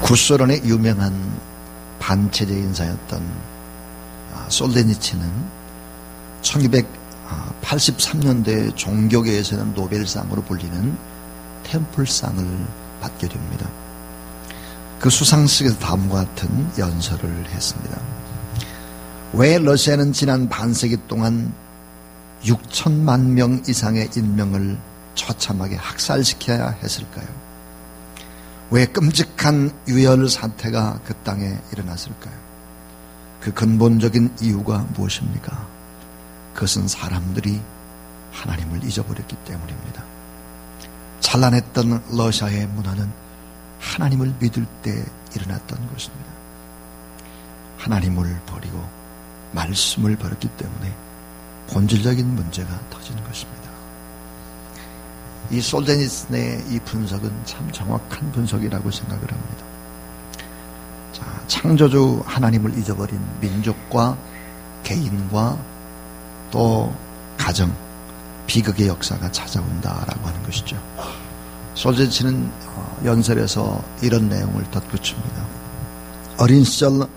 구소련의 유명한 반체제 인사였던 솔제니츠는 1983년도에 종교계에서는 노벨상으로 불리는 템플상을 받게 됩니다. 그 수상식에서 다음과 같은 연설을 했습니다. 왜 러시아는 지난 반세기 동안 6천만 명 이상의 인명을 처참하게 학살시켜야 했을까요? 왜 끔찍한 유혈 사태가 그 땅에 일어났을까요? 그 근본적인 이유가 무엇입니까? 그것은 사람들이 하나님을 잊어버렸기 때문입니다. 찬란했던 러시아의 문화는 하나님을 믿을 때 일어났던 것입니다. 하나님을 버리고 말씀을 버렸기 때문에 본질적인 문제가 터진 것입니다. 이 솔제니슨의 이 분석은 참 정확한 분석이라고 생각을 합니다. 자, 창조주 하나님을 잊어버린 민족과 개인과 또 가정, 비극의 역사가 찾아온다라고 하는 것이죠. 솔제니슨은 연설에서 이런 내용을 덧붙입니다. 어린 시절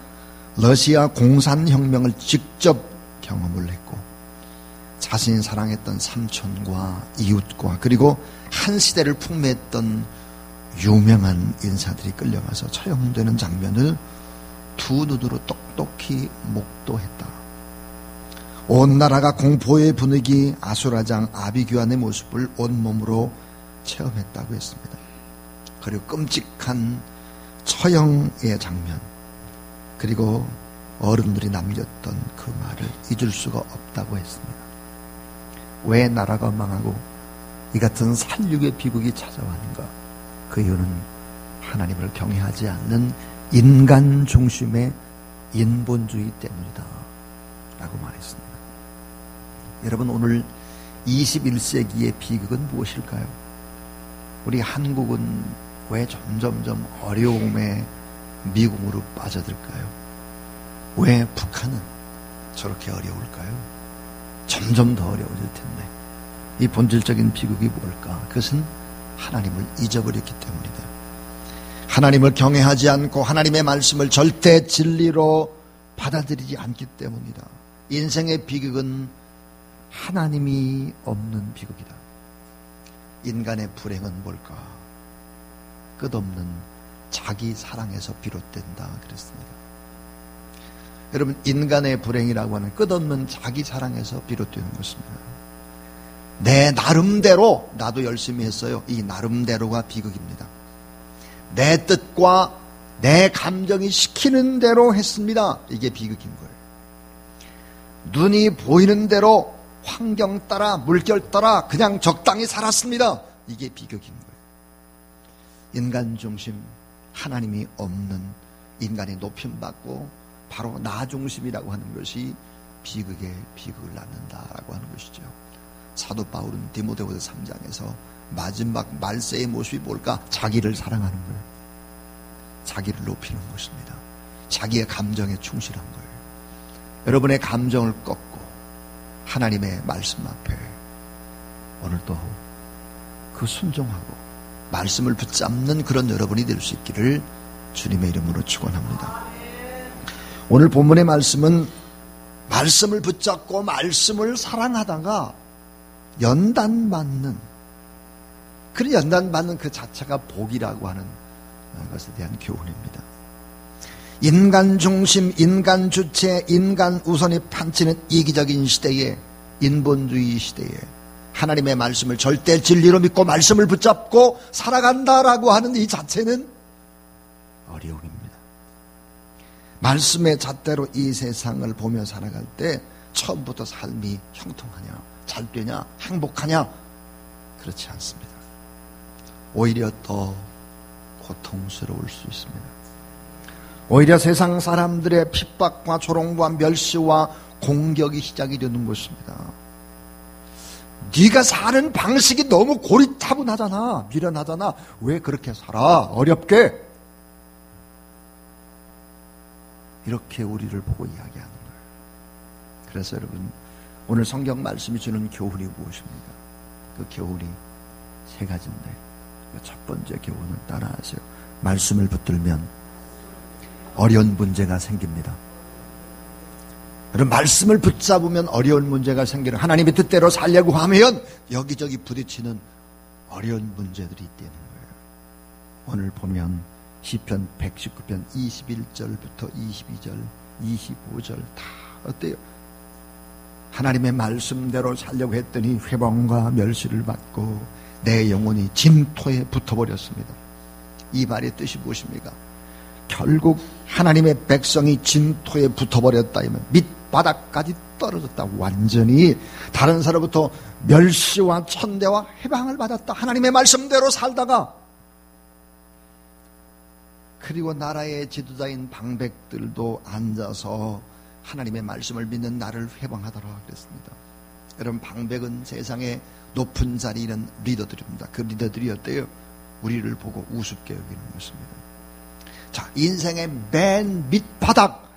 러시아 공산혁명을 직접 경험을 했고 자신이 사랑했던 삼촌과 이웃과 그리고 한 시대를 풍미했던 유명한 인사들이 끌려가서 처형되는 장면을 두 눈으로 똑똑히 목도했다. 온 나라가 공포의 분위기, 아수라장 아비규환의 모습을 온몸으로 체험했다고 했습니다. 그리고 끔찍한 처형의 장면, 그리고 어른들이 남겼던 그 말을 잊을 수가 없다고 했습니다. 왜 나라가 망하고 이 같은 살육의 비극이 찾아왔는가? 그 이유는 하나님을 경외하지 않는 인간 중심의 인본주의 때문이다 라고 말했습니다. 여러분, 오늘 21세기의 비극은 무엇일까요? 우리 한국은 왜 점점점 어려움의 미궁으로 빠져들까요? 왜 북한은 저렇게 어려울까요? 점점 더 어려워질 텐데 이 본질적인 비극이 뭘까? 그것은 하나님을 잊어버렸기 때문이다. 하나님을 경외하지 않고 하나님의 말씀을 절대 진리로 받아들이지 않기 때문이다. 인생의 비극은 하나님이 없는 비극이다. 인간의 불행은 뭘까? 끝없는 자기 사랑에서 비롯된다 그랬습니다. 여러분, 인간의 불행이라고 하는 끝없는 자기 사랑에서 비롯되는 것입니다. 내 나름대로 나도 열심히 했어요. 이 나름대로가 비극입니다. 내 뜻과 내 감정이 시키는 대로 했습니다. 이게 비극인 거예요. 눈이 보이는 대로 환경 따라 물결 따라 그냥 적당히 살았습니다. 이게 비극인 거예요. 인간 중심, 하나님이 없는 인간이 높임받고 바로 나 중심이라고 하는 것이 비극에 비극을 낳는다라고 하는 것이죠. 사도 바울은 디모데후서 3장에서 마지막 말세의 모습이 뭘까? 자기를 사랑하는 거예요. 자기를 높이는 것입니다. 자기의 감정에 충실한 거예요. 여러분의 감정을 꺾고 하나님의 말씀 앞에 오늘도 그 순종하고 말씀을 붙잡는 그런 여러분이 될 수 있기를 주님의 이름으로 축원합니다. 오늘 본문의 말씀은 말씀을 붙잡고 말씀을 사랑하다가 연단받는, 그 연단받는 그 자체가 복이라고 하는 것에 대한 교훈입니다. 인간 중심, 인간 주체, 인간 우선이 판치는 이기적인 시대에, 인본주의 시대에 하나님의 말씀을 절대 진리로 믿고 말씀을 붙잡고 살아간다라고 하는 이 자체는 어려움입니다. 말씀의 잣대로 이 세상을 보며 살아갈 때 처음부터 삶이 형통하냐, 잘 되냐, 행복하냐? 그렇지 않습니다. 오히려 더 고통스러울 수 있습니다. 오히려 세상 사람들의 핍박과 조롱과 멸시와 공격이 시작이 되는 것입니다. 네가 사는 방식이 너무 고리타분하잖아, 미련하잖아, 왜 그렇게 살아, 어렵게, 이렇게 우리를 보고 이야기하는 거예요. 그래서 여러분, 오늘 성경 말씀이 주는 교훈이 무엇입니까? 그 교훈이 세 가지인데, 첫 번째 교훈은 따라하세요. 말씀을 붙들면 어려운 문제가 생깁니다. 여러분, 말씀을 붙잡으면 어려운 문제가 생기는, 하나님의 뜻대로 살려고 하면 여기저기 부딪히는 어려운 문제들이 있다는 거예요. 오늘 보면 시편 119편 21절부터 22절, 25절 다 어때요? 하나님의 말씀대로 살려고 했더니 회방과 멸시를 받고 내 영혼이 진토에 붙어버렸습니다. 이 말의 뜻이 무엇입니까? 결국 하나님의 백성이 진토에 붙어버렸다, 밑바닥까지 떨어졌다. 완전히 다른 사람부터 멸시와 천대와 해방을 받았다. 하나님의 말씀대로 살다가. 그리고 나라의 지도자인 방백들도 앉아서 하나님의 말씀을 믿는 나를 회방하더라 그랬습니다. 여러분, 방백은 세상의 높은 자리에 있는 리더들입니다. 그 리더들이 어때요? 우리를 보고 우습게 여기는 것입니다. 자, 인생의 맨 밑바닥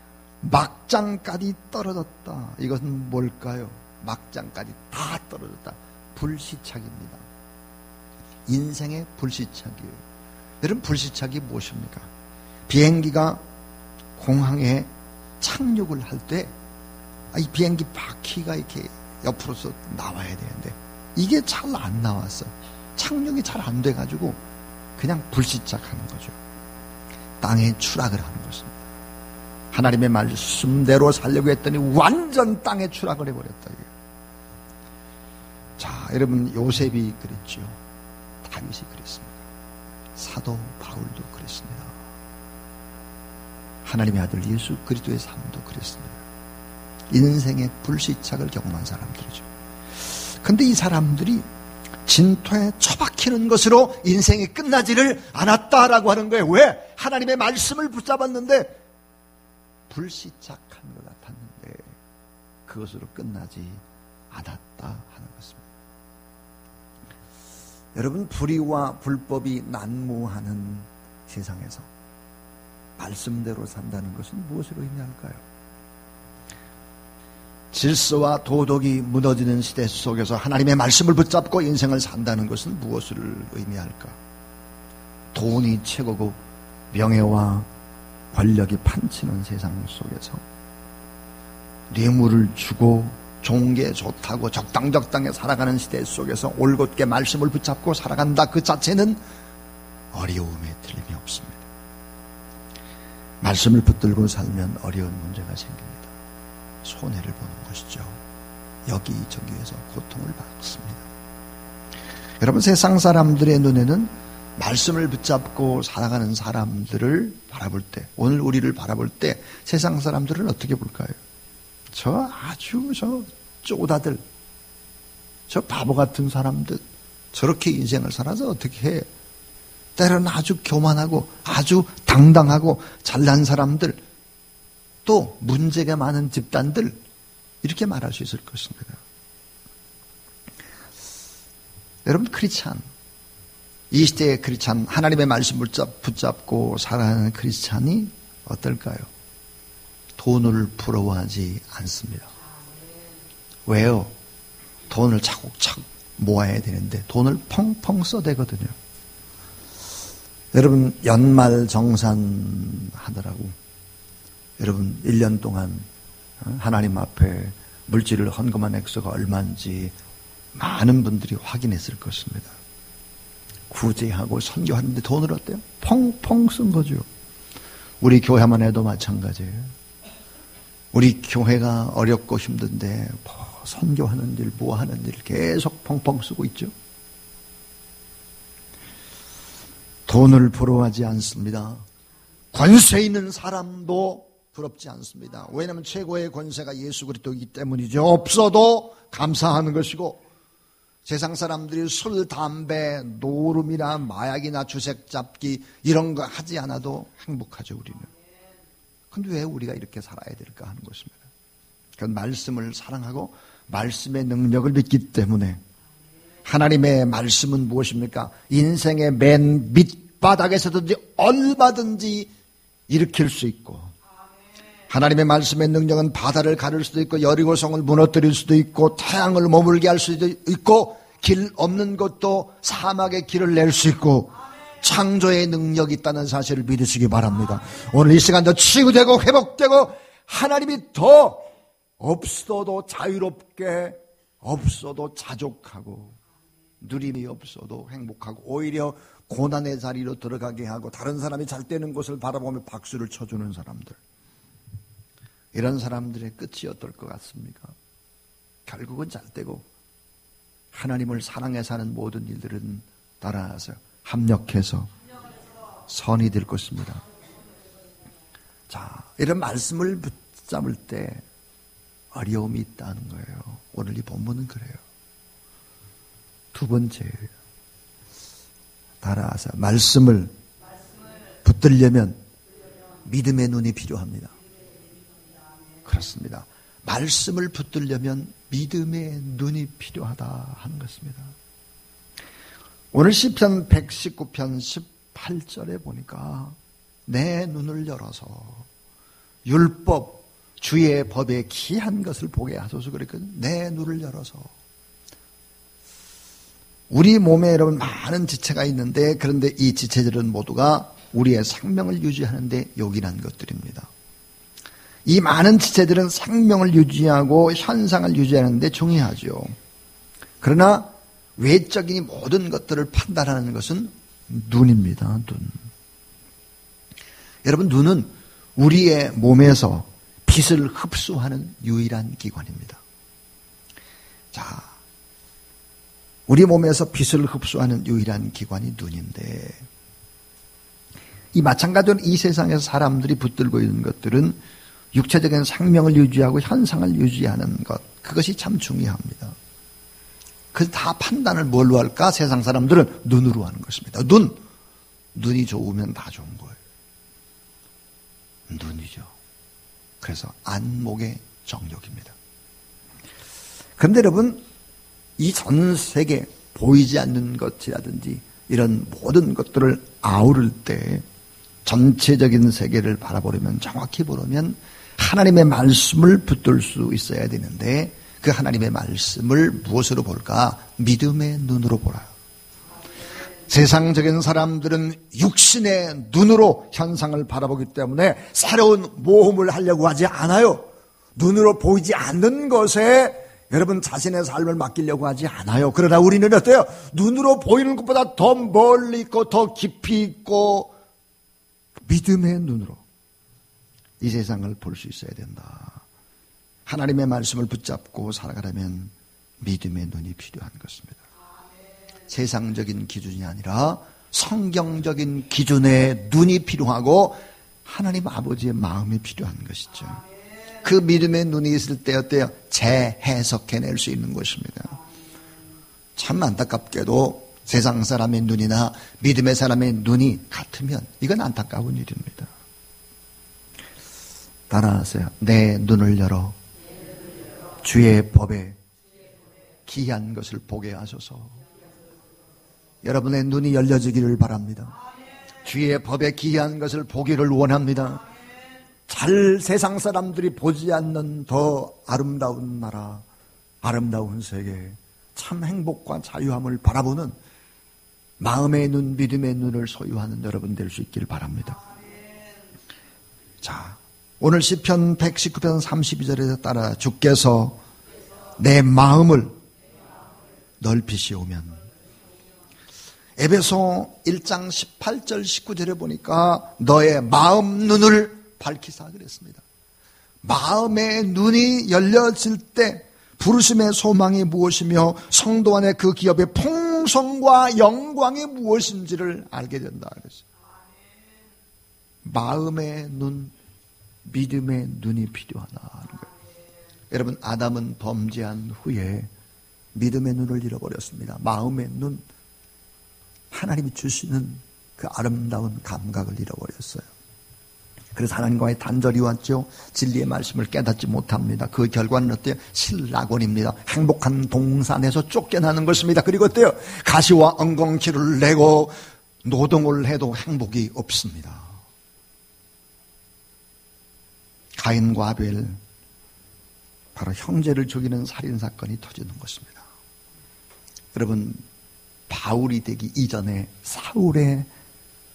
막장까지 떨어졌다. 이것은 뭘까요? 막장까지 다 떨어졌다. 불시착입니다. 인생의 불시착이에요. 여러분, 불시착이 무엇입니까? 비행기가 공항에 착륙을 할 때 이 비행기 바퀴가 이렇게 옆으로서 나와야 되는데 이게 잘 안 나왔어. 착륙이 잘 안 돼가지고 그냥 불시착하는 거죠. 땅에 추락을 하는 것입니다. 하나님의 말씀대로 살려고 했더니 완전 땅에 추락을 해버렸다. 자, 여러분, 요셉이 그랬죠. 다윗이 그랬습니다. 사도 바울도 그랬습니다. 하나님의 아들 예수 그리스도의 삶도 그랬습니다. 인생의 불시착을 경험한 사람들이죠. 근데 이 사람들이 진토에 처박히는 것으로 인생이 끝나지를 않았다라고 하는 거예요. 왜? 하나님의 말씀을 붙잡았는데 불시착한 것 같았는데 그것으로 끝나지 않았다 하는 것입니다. 여러분, 불의와 불법이 난무하는 세상에서 말씀대로 산다는 것은 무엇으로 의미할까요? 질서와 도덕이 무너지는 시대 속에서 하나님의 말씀을 붙잡고 인생을 산다는 것은 무엇을 의미할까? 돈이 최고고 명예와 권력이 판치는 세상 속에서 뇌물을 주고 좋은 게 좋다고 적당적당에 살아가는 시대 속에서 올곧게 말씀을 붙잡고 살아간다, 그 자체는 어려움에 틀림이 없습니다. 말씀을 붙들고 살면 어려운 문제가 생깁니다. 손해를 보는 것이죠. 여기저기에서 고통을 받습니다. 여러분, 세상 사람들의 눈에는 말씀을 붙잡고 살아가는 사람들을 바라볼 때, 오늘 우리를 바라볼 때 세상 사람들은 어떻게 볼까요? 저 쪼다들, 저 바보 같은 사람들, 저렇게 인생을 살아서 어떻게 해? 때로는 아주 교만하고 아주 당당하고 잘난 사람들, 또 문제가 많은 집단들, 이렇게 말할 수 있을 것입니다. 여러분, 크리스찬, 이 시대의 크리스찬, 하나님의 말씀을 붙잡고 살아가는 크리스찬이 어떨까요? 돈을 부러워하지 않습니다. 왜요? 돈을 차곡차곡 모아야 되는데 돈을 펑펑 써대거든요. 여러분, 연말정산 하더라고. 여러분, 1년 동안 하나님 앞에 물질을 헌금한 액수가 얼마인지 많은 분들이 확인했을 것입니다. 구제하고 선교하는데 돈을 어때요? 펑펑 쓴 거죠. 우리 교회만 해도 마찬가지예요. 우리 교회가 어렵고 힘든데 선교하는 일, 뭐 하는 일 계속 펑펑 쓰고 있죠. 돈을 부러워하지 않습니다. 권세 있는 사람도 부럽지 않습니다. 왜냐하면 최고의 권세가 예수 그리스도이기 때문이죠. 없어도 감사하는 것이고, 세상 사람들이 술, 담배, 노름이나 마약이나 주색 잡기 이런 거 하지 않아도 행복하죠, 우리는. 근데 왜 우리가 이렇게 살아야 될까 하는 것입니다. 그 말씀을 사랑하고 말씀의 능력을 믿기 때문에. 하나님의 말씀은 무엇입니까? 인생의 맨 밑바닥에서든지 얼마든지 일으킬 수 있고, 하나님의 말씀의 능력은 바다를 가를 수도 있고 여리고성을 무너뜨릴 수도 있고 태양을 머물게 할 수도 있고 길 없는 곳도 사막의 길을 낼 수 있고 창조의 능력이 있다는 사실을 믿으시기 바랍니다. 오늘 이 시간도 치유되고 회복되고 하나님이 더 없어도 자유롭게, 없어도 자족하고, 누림이 없어도 행복하고, 오히려 고난의 자리로 들어가게 하고 다른 사람이 잘 되는 것을 바라보며 박수를 쳐주는 사람들, 이런 사람들의 끝이 어떨 것 같습니까? 결국은 잘 되고 하나님을 사랑해 사는 모든 일들은 따라서 합력해서 선이 될 것입니다. 자, 이런 말씀을 붙잡을 때 어려움이 있다는 거예요. 오늘 이 본문은 그래요. 두 번째, 따라서 말씀을 붙들려면 믿음의 눈이 필요합니다. 그렇습니다. 말씀을 붙들려면 믿음의 눈이 필요하다 하는 것입니다. 오늘 시편 119편 18절에 보니까 내 눈을 열어서 율법, 주의 법에 기한 것을 보게 하소서 그랬거든요. 내 눈을 열어서. 우리 몸에 여러분 많은 지체가 있는데, 그런데 이 지체들은 모두가 우리의 생명을 유지하는 데 요긴한 것들입니다. 이 많은 지체들은 생명을 유지하고 현상을 유지하는 데 중요하죠. 그러나 외적인 모든 것들을 판단하는 것은 눈입니다. 눈. 여러분, 눈은 우리의 몸에서 빛을 흡수하는 유일한 기관입니다. 자, 우리 몸에서 빛을 흡수하는 유일한 기관이 눈인데, 이 마찬가지로 이 세상에서 사람들이 붙들고 있는 것들은 육체적인 생명을 유지하고 현상을 유지하는 것, 그것이 참 중요합니다. 그래서 다 판단을 뭘로 할까? 세상 사람들은 눈으로 하는 것입니다. 눈이 좋으면 다 좋은 거예요. 눈이죠. 그래서 안목의 정욕입니다. 그런데 여러분, 이 전 세계 보이지 않는 것이라든지 이런 모든 것들을 아우를 때 전체적인 세계를 바라보려면, 정확히 보려면 하나님의 말씀을 붙들 수 있어야 되는데, 그 하나님의 말씀을 무엇으로 볼까? 믿음의 눈으로 보라. 세상적인 사람들은 육신의 눈으로 현상을 바라보기 때문에 새로운 모험을 하려고 하지 않아요. 눈으로 보이지 않는 것에 여러분 자신의 삶을 맡기려고 하지 않아요. 그러나 우리는 어때요? 눈으로 보이는 것보다 더 멀리 있고 더 깊이 있고 믿음의 눈으로 이 세상을 볼 수 있어야 된다. 하나님의 말씀을 붙잡고 살아가려면 믿음의 눈이 필요한 것입니다. 세상적인 기준이 아니라 성경적인 기준의 눈이 필요하고 하나님 아버지의 마음이 필요한 것이죠. 그 믿음의 눈이 있을 때 어때요? 재해석해낼 수 있는 것입니다. 참 안타깝게도 세상 사람의 눈이나 믿음의 사람의 눈이 같으면 이건 안타까운 일입니다. 따라하세요. 내 눈을 열어 주의 법에 기이한 것을 보게 하소서. 여러분의 눈이 열려지기를 바랍니다. 주의 법에 기이한 것을 보기를 원합니다. 세상 사람들이 보지 않는 더 아름다운 나라, 아름다운 세계, 참 행복과 자유함을 바라보는 마음의 눈, 믿음의 눈을 소유하는 여러분 될 수 있기를 바랍니다. 자, 오늘 시편 119편 32절에서 따라 주께서 내 마음을 넓히시오면, 에베소 1장 18절 19절에 보니까 너의 마음 눈을 밝히사 그랬습니다. 마음의 눈이 열려질 때 부르심의 소망이 무엇이며 성도 안에 그 기업의 풍성과 영광이 무엇인지를 알게 된다 그랬어요. 마음의 눈, 믿음의 눈이 필요하다. 여러분, 아담은 범죄한 후에 믿음의 눈을 잃어버렸습니다. 마음의 눈, 하나님이 주시는 그 아름다운 감각을 잃어버렸어요. 그래서 하나님과의 단절이 왔죠. 진리의 말씀을 깨닫지 못합니다. 그 결과는 어때요? 실낙원입니다. 행복한 동산에서 쫓겨나는 것입니다. 그리고 어때요? 가시와 엉겅퀴를 내고 노동을 해도 행복이 없습니다. 가인과 아벨, 바로 형제를 죽이는 살인사건이 터지는 것입니다. 여러분, 바울이 되기 이전에 사울의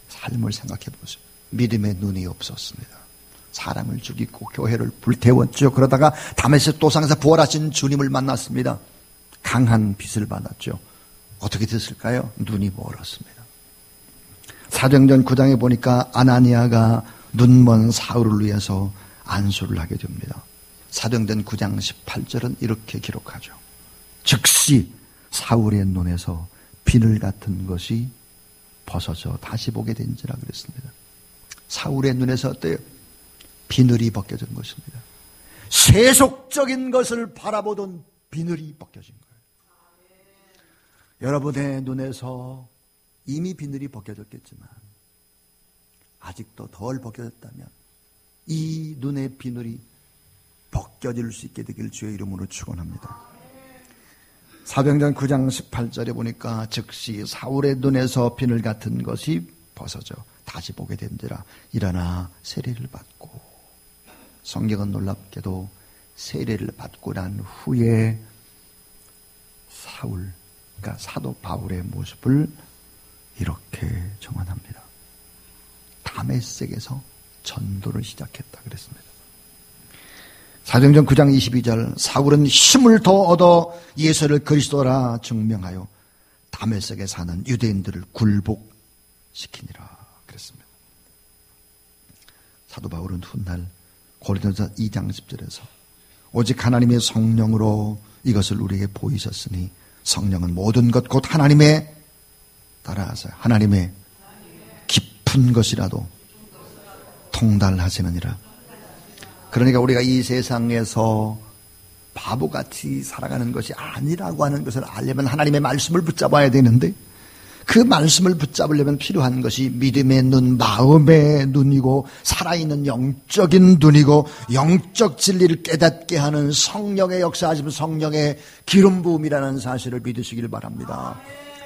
삶을 생각해 보세요. 믿음의 눈이 없었습니다. 사람을 죽이고 교회를 불태웠죠. 그러다가 다메섹 도상에서 부활하신 주님을 만났습니다. 강한 빛을 받았죠. 어떻게 됐을까요? 눈이 멀었습니다. 사도행전 9장에 보니까 아나니아가 눈먼 사울을 위해서 안수를 하게 됩니다. 사도행전 9장 18절은 이렇게 기록하죠. 즉시 사울의 눈에서 비늘 같은 것이 벗어져 다시 보게 된지라 그랬습니다. 사울의 눈에서 어때요? 비늘이 벗겨진 것입니다. 세속적인 것을 바라보던 비늘이 벗겨진 거예요. 여러분의 눈에서 이미 비늘이 벗겨졌겠지만 아직도 덜 벗겨졌다면 이 눈의 비늘이 벗겨질 수 있게 되길 주의 이름으로 축원합니다. 사도행전 9장 18절에 보니까 즉시 사울의 눈에서 비늘 같은 것이 벗어져 다시 보게 된지라. 일어나 세례를 받고, 성경은 놀랍게도 세례를 받고 난 후에 사울, 그러니까 사도 바울의 모습을 이렇게 정언합니다. 다메섹에서 전도를 시작했다 그랬습니다. 사도행전 9장 22절, 사울은 힘을 더 얻어 예수를 그리스도라 증명하여 다메섹에 사는 유대인들을 굴복시키니라 그랬습니다. 사도 바울은 훗날 고린도서 2장 10절에서 오직 하나님의 성령으로 이것을 우리에게 보이셨으니 성령은 모든 것 곧 하나님의, 따라하세요, 하나님의 깊은 것이라도 통달하시느니라. 그러니까 우리가 이 세상에서 바보같이 살아가는 것이 아니라고 하는 것을 알려면 하나님의 말씀을 붙잡아야 되는데, 그 말씀을 붙잡으려면 필요한 것이 믿음의 눈, 마음의 눈이고 살아있는 영적인 눈이고 영적 진리를 깨닫게 하는 성령의 역사하시는 성령의 기름 부음이라는 사실을 믿으시길 바랍니다.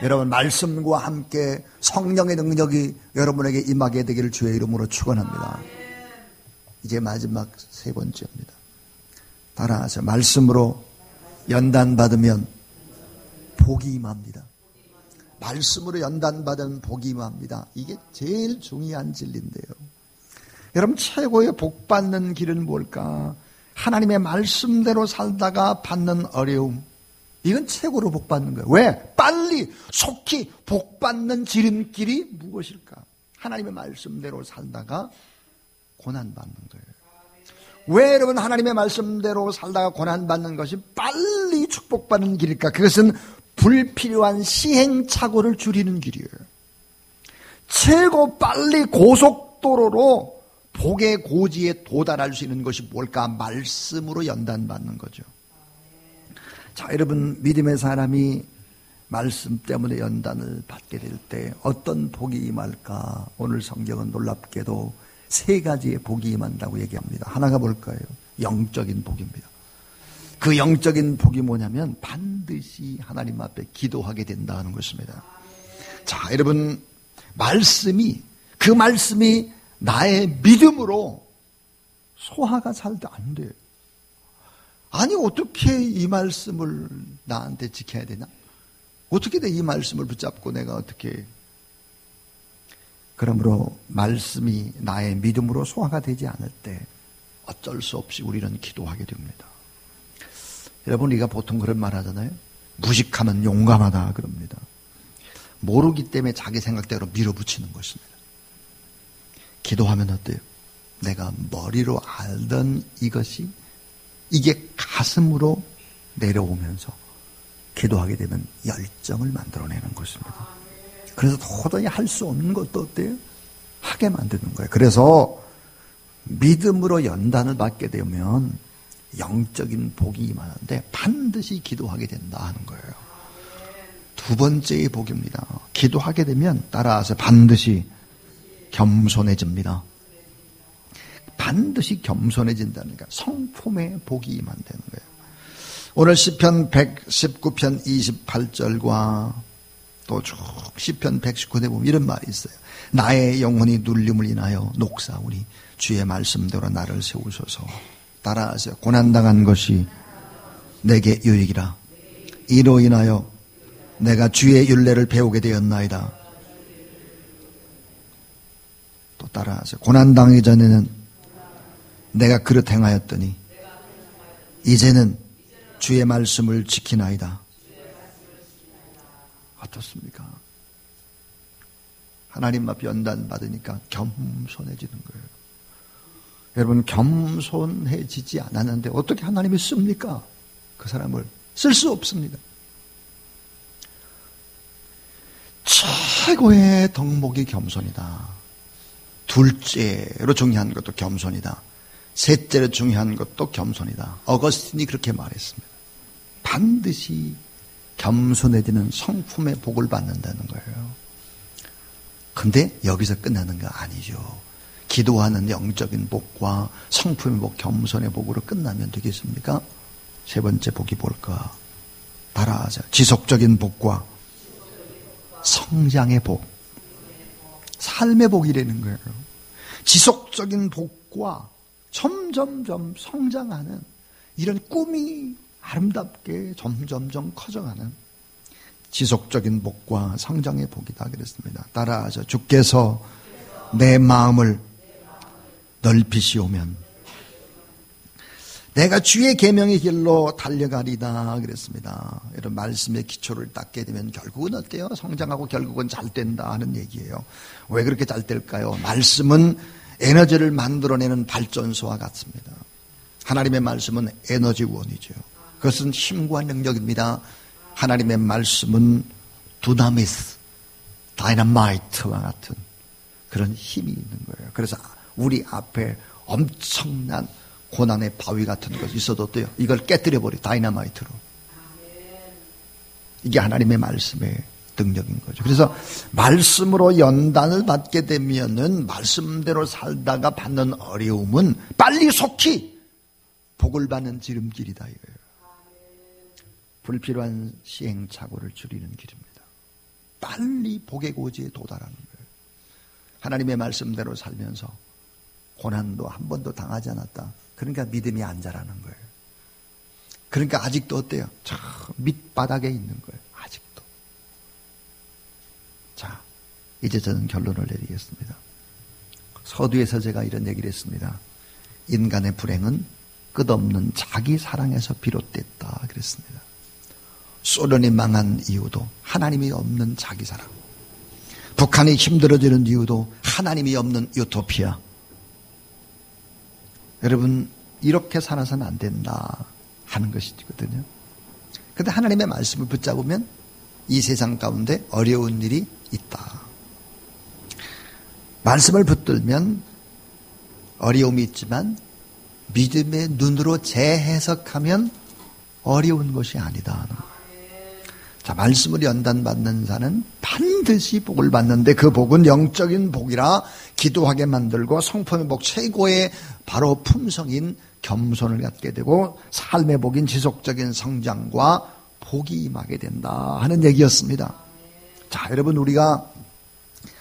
여러분, 말씀과 함께 성령의 능력이 여러분에게 임하게 되기를 주의 이름으로 축원합니다. 이제 마지막 세 번째입니다. 따라하세요. 말씀으로 연단받으면 복이 임합니다. 말씀으로 연단받은 복이 임합니다. 이게 제일 중요한 진리인데요. 여러분, 최고의 복 받는 길은 뭘까? 하나님의 말씀대로 살다가 받는 어려움. 이건 최고로 복 받는 거예요. 왜? 빨리 속히 복 받는 지름길이 무엇일까? 하나님의 말씀대로 살다가 고난 받는 거예요. 왜 여러분 하나님의 말씀대로 살다가 고난 받는 것이 빨리 축복받는 길일까? 그것은 불필요한 시행착오를 줄이는 길이에요. 최고 빨리 고속도로로 복의 고지에 도달할 수 있는 것이 뭘까? 말씀으로 연단받는 거죠. 자, 여러분, 믿음의 사람이 말씀 때문에 연단을 받게 될 때 어떤 복이 임할까? 오늘 성경은 놀랍게도 세 가지의 복이 임한다고 얘기합니다. 하나가 뭘까요? 영적인 복입니다. 그 영적인 복이 뭐냐면 반드시 하나님 앞에 기도하게 된다는 것입니다. 자, 여러분, 그 말씀이 나의 믿음으로 소화가 잘 안 돼요. 아니, 어떻게 이 말씀을 나한테 지켜야 되나? 어떻게 이 말씀을 붙잡고 내가 어떻게. 그러므로 말씀이 나의 믿음으로 소화가 되지 않을 때 어쩔 수 없이 우리는 기도하게 됩니다. 여러분, 우리가 보통 그런 말 하잖아요. 무식하면 용감하다 그럽니다. 모르기 때문에 자기 생각대로 밀어붙이는 것입니다. 기도하면 어때요? 내가 머리로 알던 이것이 이게 가슴으로 내려오면서 기도하게 되면 열정을 만들어내는 것입니다. 그래서 도저히 할 수 없는 것도 어때요? 하게 만드는 거예요. 그래서 믿음으로 연단을 받게 되면 영적인 복이 임하는데 반드시 기도하게 된다 하는 거예요. 두 번째의 복입니다. 기도하게 되면 따라서 반드시 겸손해집니다. 반드시 겸손해진다니까 성품의 복이 임한다는 거예요. 오늘 시편 119편 28절과 또 쭉 시편 119에 보면 이런 말이 있어요. 나의 영혼이 눌림을 인하여 녹사오니 주의 말씀대로 나를 세우소서. 따라하세요. 고난당한 것이 내게 유익이라. 이로 인하여 내가 주의 율례를 배우게 되었나이다. 따라하세요. 고난당하기 전에는 내가 그릇 행하였더니 이제는 주의 말씀을 지키나이다. 어떻습니까? 하나님 앞에 연단 받으니까 겸손해지는 거예요. 여러분, 겸손해지지 않았는데 어떻게 하나님이 씁니까? 그 사람을 쓸 수 없습니다. 최고의 덕목이 겸손이다. 둘째로 중요한 것도 겸손이다. 셋째로 중요한 것도 겸손이다. 어거스틴이 그렇게 말했습니다. 반드시 겸손해지는 성품의 복을 받는다는 거예요. 근데 여기서 끝나는 거 아니죠. 기도하는 영적인 복과 성품의 복, 겸손의 복으로 끝나면 되겠습니까? 세 번째 복이 뭘까? 따라하자. 지속적인 복과 성장의 복. 삶의 복이라는 거예요. 지속적인 복과 점점점 성장하는 이런 꿈이 아름답게 점점점 커져가는 지속적인 복과 성장의 복이다 그랬습니다. 따라하자. 주께서 내 마음을 넓히시오면 내가 주의 계명의 길로 달려가리다 그랬습니다. 이런 말씀의 기초를 닦게 되면 결국은 어때요? 성장하고 결국은 잘 된다 하는 얘기예요. 왜 그렇게 잘 될까요? 말씀은 에너지를 만들어내는 발전소와 같습니다. 하나님의 말씀은 에너지원이죠. 그것은 힘과 능력입니다. 하나님의 말씀은 두나미스, 다이너마이트와 같은 그런 힘이 있는 거예요. 그래서 우리 앞에 엄청난 고난의 바위 같은 것이 있어도 돼요. 이걸 깨뜨려버려, 다이너마이트로. 이게 하나님의 말씀의 능력인 거죠. 그래서 말씀으로 연단을 받게 되면은 말씀대로 살다가 받는 어려움은 빨리 속히 복을 받는 지름길이다 이거예요. 불필요한 시행착오를 줄이는 길입니다. 빨리 복의 고지에 도달하는 거예요. 하나님의 말씀대로 살면서 고난도 한 번도 당하지 않았다. 그러니까 믿음이 안 자라는 거예요. 그러니까 아직도 어때요? 저 밑바닥에 있는 거예요. 아직도. 자, 이제 저는 결론을 내리겠습니다. 서두에서 제가 이런 얘기를 했습니다. 인간의 불행은 끝없는 자기 사랑에서 비롯됐다 그랬습니다. 소련이 망한 이유도 하나님이 없는 자기 사랑. 북한이 힘들어지는 이유도 하나님이 없는 유토피아. 여러분, 이렇게 살아서는 안 된다 하는 것이거든요. 그런데 하나님의 말씀을 붙잡으면 이 세상 가운데 어려운 일이 있다. 말씀을 붙들면 어려움이 있지만 믿음의 눈으로 재해석하면 어려운 것이 아니다. 자, 말씀을 연단받는 자는 반드시 복을 받는데 그 복은 영적인 복이라 기도하게 만들고 성품의 복 최고의 바로 품성인 겸손을 갖게 되고 삶의 복인 지속적인 성장과 복이 임하게 된다 하는 얘기였습니다. 자, 여러분, 우리가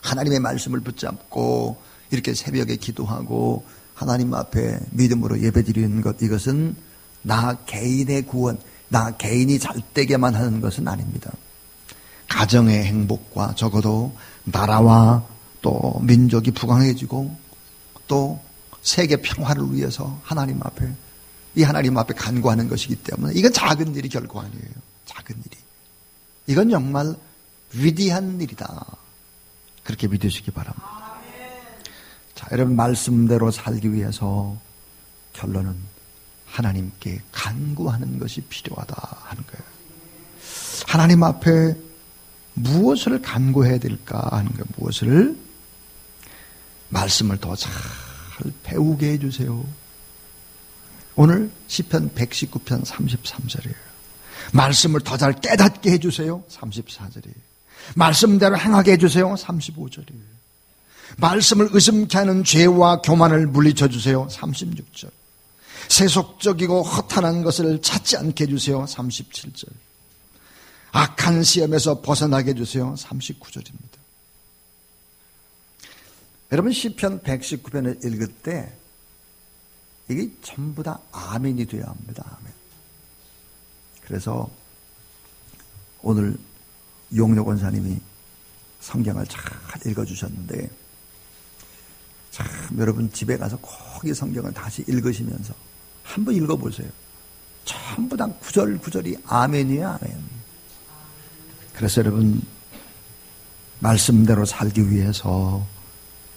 하나님의 말씀을 붙잡고 이렇게 새벽에 기도하고 하나님 앞에 믿음으로 예배드리는 것, 이것은 나 개인의 구원, 나 개인이 잘되게만 하는 것은 아닙니다. 가정의 행복과 적어도 나라와 또 민족이 부강해지고 또 세계 평화를 위해서 하나님 앞에 간구하는 것이기 때문에 이건 작은 일이 결코 아니에요. 작은 일이. 이건 정말 위대한 일이다. 그렇게 믿으시기 바랍니다. 자, 여러분, 말씀대로 살기 위해서 결론은 하나님께 간구하는 것이 필요하다 하는 거예요. 하나님 앞에 무엇을 간구해야 될까 하는 거예요. 무엇을? 말씀을 더 잘 배우게 해주세요. 오늘 시편 119편 33절이에요. 말씀을 더 잘 깨닫게 해주세요. 34절이에요. 말씀대로 행하게 해주세요. 35절이에요. 말씀을 의심케 하는 죄와 교만을 물리쳐 주세요. 36절. 세속적이고 허탄한 것을 찾지 않게 해주세요. 37절. 악한 시험에서 벗어나게 해주세요. 39절입니다. 여러분, 시편 119편을 읽을 때 이게 전부 다 아멘이 되어야 합니다. 아멘. 그래서 오늘 용료 권사님이 성경을 잘 읽어주셨는데 참 여러분 집에 가서 꼭 이 성경을 다시 읽으시면서 한번 읽어보세요. 전부 다 구절구절이 아멘이에요, 아멘. 그래서 여러분 말씀대로 살기 위해서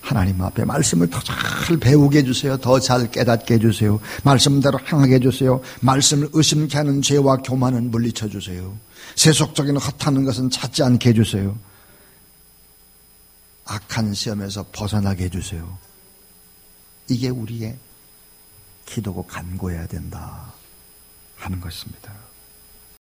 하나님 앞에 말씀을 더 잘 배우게 해주세요. 더 잘 깨닫게 해주세요. 말씀대로 행하게 해주세요. 말씀을 의심케 하는 죄와 교만은 물리쳐 주세요. 세속적인 헛하는 것은 찾지 않게 해주세요. 악한 시험에서 벗어나게 해주세요. 이게 우리의 기도고 간구해야 된다 하는 것입니다.